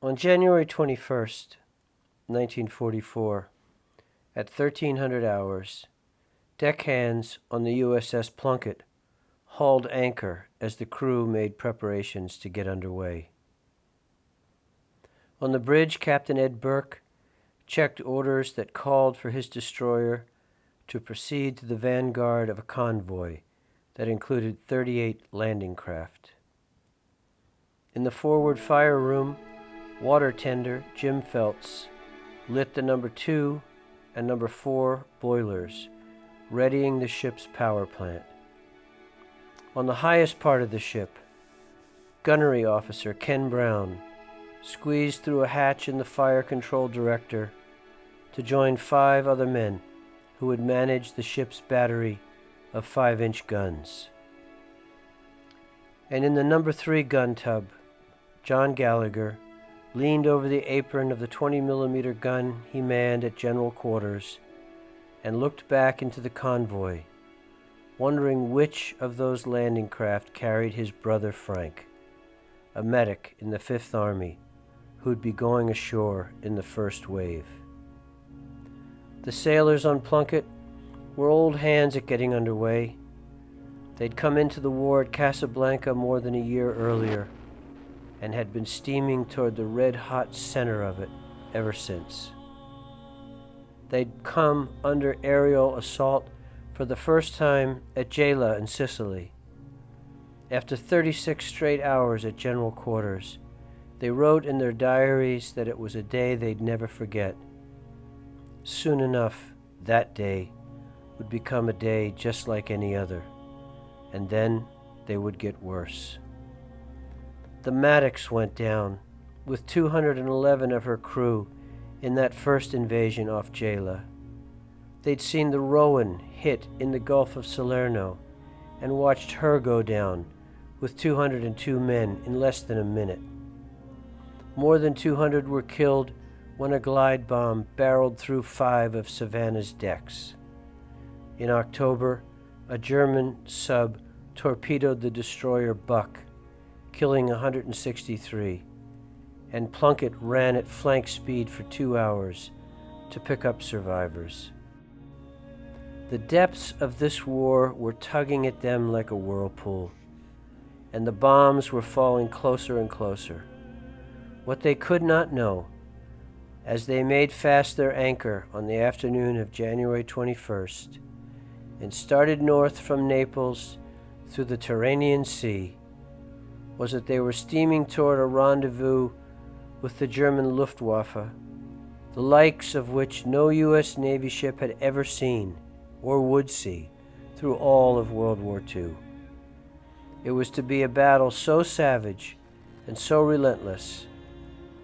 On January 21st, 1944, at 1300 hours, deckhands on the USS Plunkett hauled anchor as the crew made preparations to get underway. On the bridge, Captain Ed Burke checked orders that called for his destroyer to proceed to the vanguard of a convoy that included 38 landing craft. In the forward fire room, water tender Jim Feltz lit the number 2 and number 4 boilers, readying the ship's power plant. On the highest part of the ship, gunnery officer Ken Brown squeezed through a hatch in the fire control director to join 5 other men who would manage the ship's battery of 5-inch guns. And in the number 3 gun tub, John Gallagher leaned over the apron of the 20-millimeter gun he manned at general quarters and looked back into the convoy, wondering which of those landing craft carried his brother Frank, a medic in the 5th Army who'd be going ashore in the first wave. The sailors on Plunkett were old hands at getting underway. They'd come into the war at Casablanca more than a year earlier and had been steaming toward the red-hot center of it ever since. They'd come under aerial assault for the first time at Gela in Sicily. After 36 straight hours at general quarters, they wrote in their diaries that it was a day they'd never forget. Soon enough, that day would become a day just like any other, and then they would get worse. The Maddox went down with 211 of her crew in that first invasion off Gela. They'd seen the Rowan hit in the Gulf of Salerno and watched her go down with 202 men in less than a minute. More than 200 were killed when a glide bomb barreled through 5 of Savannah's decks. In October, a German sub torpedoed the destroyer Buck, killing 163, and Plunkett ran at flank speed for 2 hours to pick up survivors. The depths of this war were tugging at them like a whirlpool, and the bombs were falling closer and closer. What they could not know, as they made fast their anchor on the afternoon of January 21st and started north from Naples through the Tyrrhenian Sea, was that they were steaming toward a rendezvous with the German Luftwaffe, the likes of which no U.S. Navy ship had ever seen or would see through all of World War II. It was to be a battle so savage and so relentless,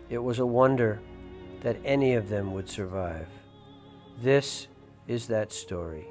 it was a wonder that any of them would survive. This is that story.